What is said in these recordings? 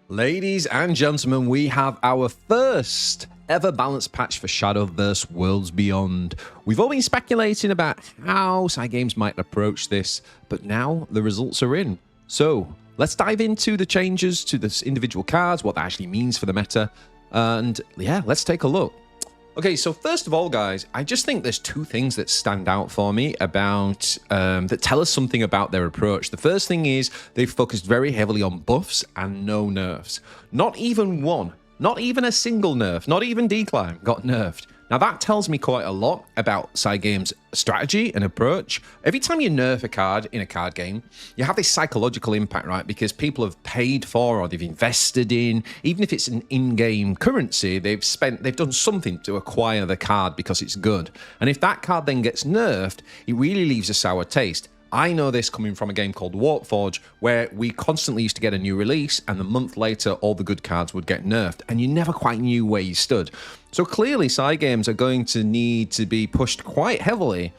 Ladies and gentlemen, we have our first ever balance patch for Shadowverse Worlds Beyond. We've all been speculating about how Zwei Games might approach this, but now the results are in. So let's dive into the changes to the individual cards, what that actually means for the meta, and yeah, let's take a look. Okay, so first of all, guys, I just think there's two things that stand out for me about that tell us something about their approach. The first thing is they've focused very heavily on buffs and no nerfs. Not even one, not even a single nerf, not even decline got nerfed. Now that tells me quite a lot about Zwei Games' strategy and approach. Every time you nerf a card in a card game, you have this psychological impact, right? Because people have paid for or they've invested in, even if it's an in-game currency, they've done something to acquire the card because it's good. And if that card then gets nerfed, it really leaves a sour taste. I know this coming from a game called Warforged, where we constantly used to get a new release, and a month later, all the good cards would get nerfed, and you never quite knew where you stood. So clearly, Zwei Games are going to need to be pushed quite heavily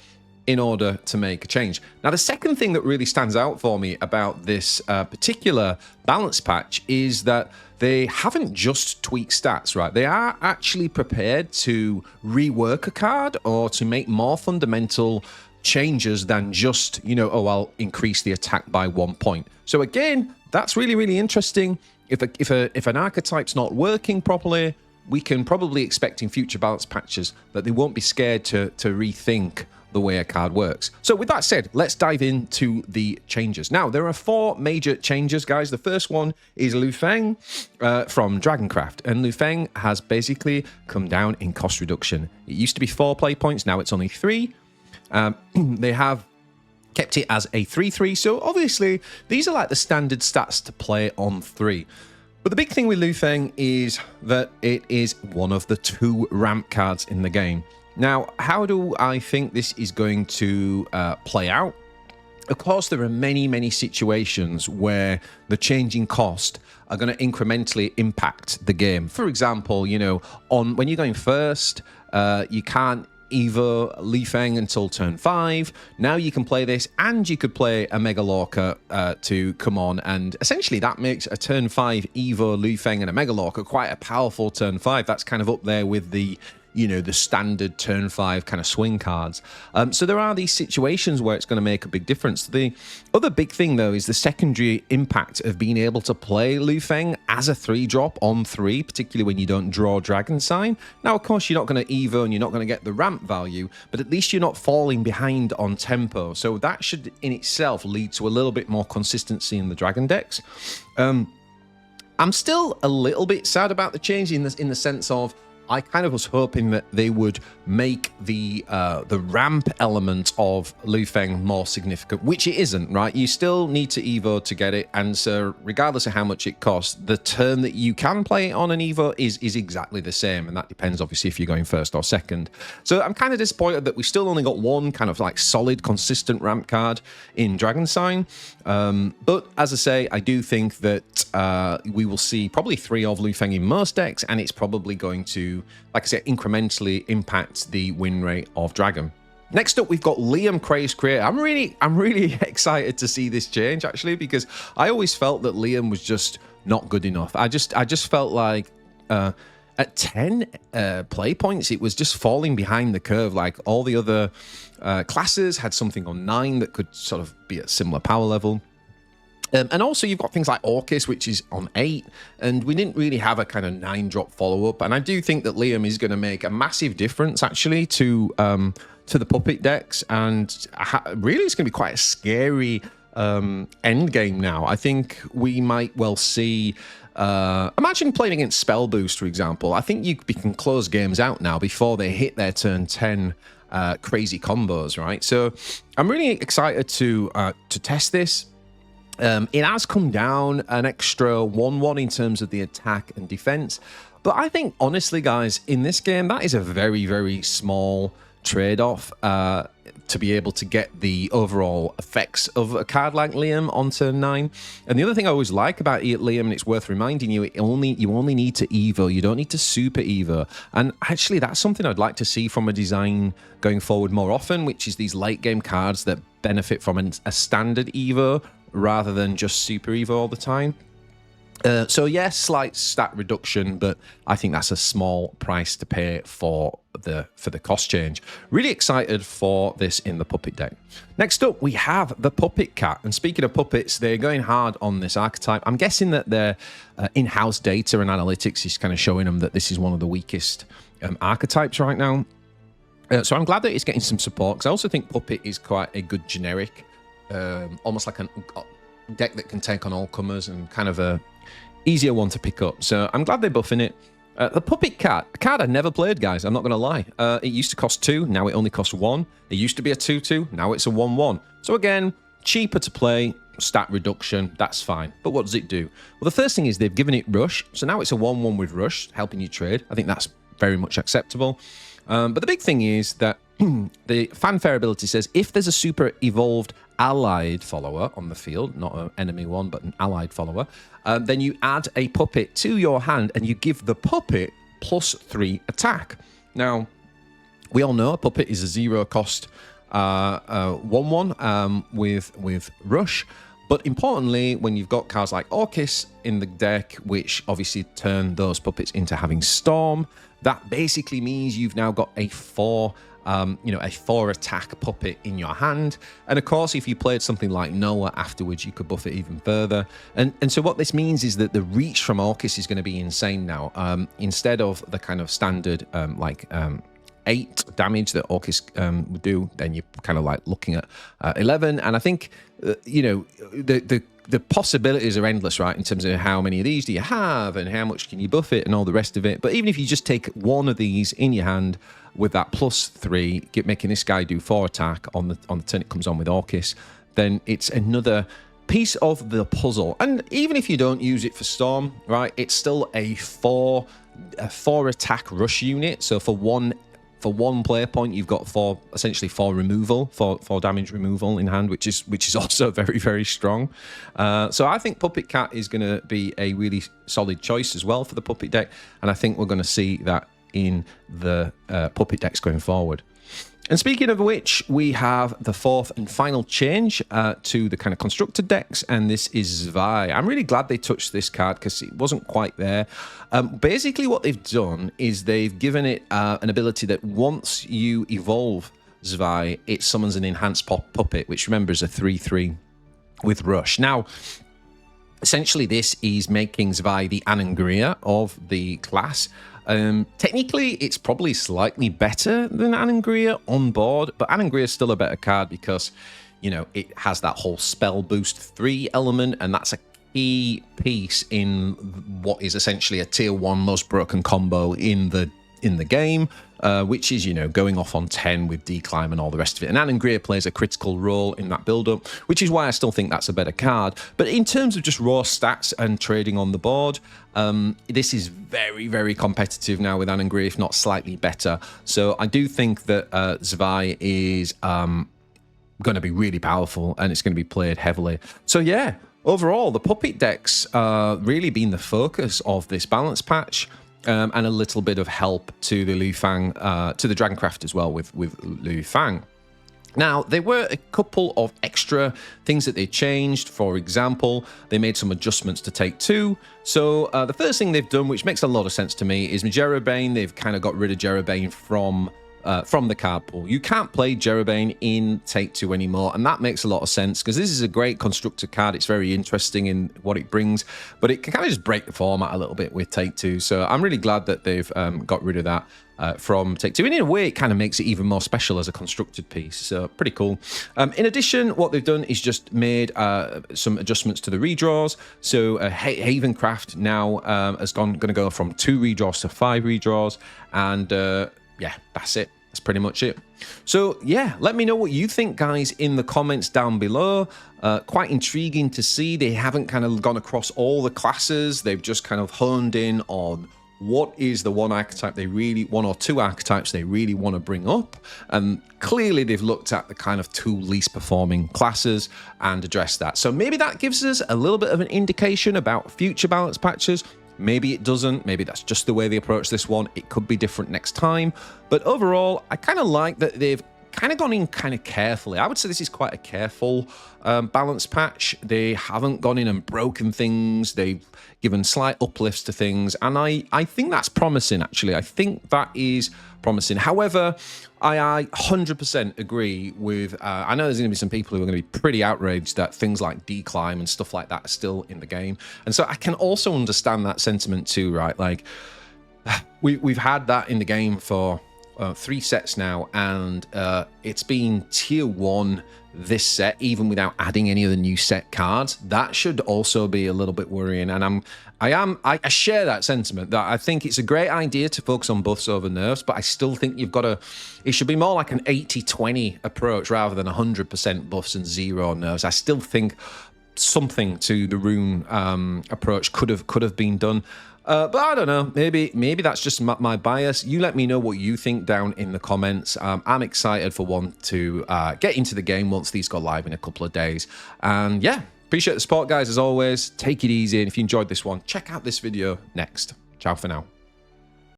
in order to make a change. Now, the second thing that really stands out for me about this particular balance patch is that they haven't just tweaked stats, right? They are actually prepared to rework a card or to make more fundamental changes than just, you know, oh, I'll increase the attack by 1 point. So again, that's really, really interesting. If an archetype's not working properly, we can probably expect in future balance patches that they won't be scared to rethink the way a card works. So with that said, let's dive into the changes. Now, there are 4 major changes, guys. The first one is Lu Feng from Dragoncraft. And Lu Feng has basically come down in cost reduction. It used to be 4 play points, now it's only 3. They have kept it as a 3/3, so obviously these are like the standard stats to play on 3. But the big thing with Lu Feng is that it is one of the 2 ramp cards in the game. Now, how do I think this is going to play out? Of course, there are many, many situations where the changing cost are going to incrementally impact the game. For example, you know, when you're going first, you can't Evo Lu Feng until turn 5. Now you can play this, and you could play a Mega Lorca to come on, and essentially that makes a turn 5 Evo Lu Feng and a Mega Lorca quite a powerful turn 5. That's kind of up there with the, you know, the standard turn 5 kind of swing cards. So there are these situations where it's going to make a big difference. The other big thing, though, is the secondary impact of being able to play Lu Feng as a 3-drop on 3, particularly when you don't draw Dragon Sign. Now, of course, you're not going to Evo and you're not going to get the ramp value, but at least you're not falling behind on tempo. So that should in itself lead to a little bit more consistency in the Dragon decks. I'm still a little bit sad about the change in the sense of I kind of was hoping that they would make the ramp element of Lu Feng more significant, which it isn't, right? You still need to Evo to get it, and so regardless of how much it costs, the turn that you can play on an Evo is exactly the same, and that depends obviously if you're going first or second. So I'm kind of disappointed that we still only got one kind of like solid, consistent ramp card in Dragon Sign, but as I say, I do think that we will see probably 3 of Lu Feng in most decks, and it's probably going to, like I said, incrementally impact the win rate of Dragon. Next up, we've got Liam Crazed Creator. I'm really excited to see this change, actually, because I always felt that Liam was just not good enough. I just felt like at 10 play points, it was just falling behind the curve. Like all the other classes had something on 9 that could sort of be at similar power level. And also you've got things like Orcus, which is on 8, and we didn't really have a kind of 9-drop follow-up. And I do think that Liam is going to make a massive difference, actually, to the puppet decks, and really it's going to be quite a scary end game now. I think we might well see... imagine playing against Spell Boost, for example. I think you can close games out now before they hit their turn 10 crazy combos, right? So I'm really excited to test this. It has come down an extra 1/1 in terms of the attack and defense, but I think honestly, guys, in this game that is a very, very small trade-off to be able to get the overall effects of a card like Liam on turn 9. And the other thing I always like about Liam, and it's worth reminding you, you only need to Evo, you don't need to Super Evo. And actually that's something I'd like to see from a design going forward more often, which is these late game cards that benefit from a standard Evo rather than just Super Evo all the time. So yes, slight stat reduction, but I think that's a small price to pay for the cost change. Really excited for this in the puppet deck. Next up, we have the puppet cat. And speaking of puppets, they're going hard on this archetype. I'm guessing that their in-house data and analytics is kind of showing them that this is one of the weakest archetypes right now. So I'm glad that it's getting some support, because I also think puppet is quite a good generic, almost like a deck that can take on all comers and kind of a easier one to pick up. So I'm glad they're buffing it. The puppet cat, a card I never played, guys. I'm not going to lie. It used to cost 2, now it only costs 1. It used to be a 2/2, now it's a 1/1. So again, cheaper to play, stat reduction, that's fine. But what does it do? Well, the first thing is they've given it rush. So now it's a 1/1 with rush, helping you trade. I think that's very much acceptable. But the big thing is that the fanfare ability says if there's a super evolved allied follower on the field, not an enemy one, but an allied follower, then you add a puppet to your hand and you give the puppet +3 attack. Now, we all know a puppet is a 0 cost 1/1 with rush. But importantly, when you've got cards like Orcus in the deck, which obviously turn those puppets into having Storm, that basically means you've now got a 4 attack puppet in your hand. And of course, if you played something like Noah afterwards, you could buff it even further. And so what this means is that the reach from Orcus is going to be insane now. Instead of the kind of standard 8 damage that Orcus would do, then you're kind of like looking at 11. And I think, the possibilities are endless, right? In terms of how many of these do you have and how much can you buff it and all the rest of it. But even if you just take one of these in your hand with that +3, making this guy do 4 attack on the turn it comes on with Orcus, then it's another piece of the puzzle. And even if you don't use it for Storm, right, it's still a 4 attack rush unit. So for one player point, you've got essentially 4 damage removal in hand, which is also very, very strong. So I think Puppet Cat is going to be a really solid choice as well for the Puppet deck, and I think we're going to see that in the Puppet decks going forward. And speaking of which, we have the 4th and final change to the kind of constructed decks, and this is Zwei. I'm really glad they touched this card because it wasn't quite there. Basically, what they've done is they've given it an ability that once you evolve Zwei, it summons an enhanced puppet, which remember is a 3/3 with Rush. Now, essentially, this is making Zwei the Anangria of the class. Technically, it's probably slightly better than Anangria on board, but Anangria is still a better card because, it has that whole spell boost 3 element, and that's a key piece in what is essentially a tier 1 most broken combo in the game, which is, going off on 10 with declimb and all the rest of it. And Anangria plays a critical role in that build-up, which is why I still think that's a better card. But in terms of just raw stats and trading on the board, this is very, very competitive now with Anangria, if not slightly better. So I do think that Zwei is going to be really powerful, and it's going to be played heavily. So yeah, overall, the Puppet decks really been the focus of this balance patch. And a little bit of help to the Liu Fang, to the Dragoncraft as well with Liu Fang. Now, there were a couple of extra things that they changed. For example, they made some adjustments to Take 2. So the first thing they've done, which makes a lot of sense to me, is Jerobane. They've kind of got rid of Jerobane from the card pool. You can't play Jerobane in Take 2 anymore, and that makes a lot of sense because this is a great constructed card. It's very interesting in what it brings, but it can kind of just break the format a little bit with Take 2. So I'm really glad that they've got rid of that from Take 2. And in a way, it kind of makes it even more special as a constructed piece. So pretty cool. In addition, what they've done is just made some adjustments to the redraws. So Havencraft now is going to go from 2 redraws to 5 redraws, and yeah, that's it. That's pretty much it. So yeah, let me know what you think, guys, in the comments down below. Quite intriguing to see. They haven't kind of gone across all the classes. They've just kind of honed in on what is the one or two archetypes they really want to bring up. And clearly they've looked at the kind of 2 least performing classes and addressed that. So maybe that gives us a little bit of an indication about future balance patches. Maybe it doesn't. Maybe that's just the way they approach this one. It could be different next time. But overall, I kind of like that they've kind of gone in kind of carefully. I would say this is quite a careful balance patch. They haven't gone in and broken things. They've given slight uplifts to things, and I think that's promising, actually. I think that is promising. However, I 100% agree with, I know there's going to be some people who are going to be pretty outraged that things like declimb and stuff like that are still in the game. And so I can also understand that sentiment too, right? Like, we've had that in the game for 3 sets now, and it's been tier 1 this set, even without adding any of the new set cards. That should also be a little bit worrying, and I share that sentiment, that I think it's a great idea to focus on buffs over nerfs, but I still think you've got to, it should be more like an 80-20 approach rather than 100% buffs and 0 nerfs. I still think something to the rune approach could have been done. But I don't know, maybe that's just my bias. You let me know what you think down in the comments. I'm excited for one to get into the game once these go live in a couple of days. And yeah, appreciate the support, guys, as always. Take it easy, and if you enjoyed this one, check out this video next. Ciao for now.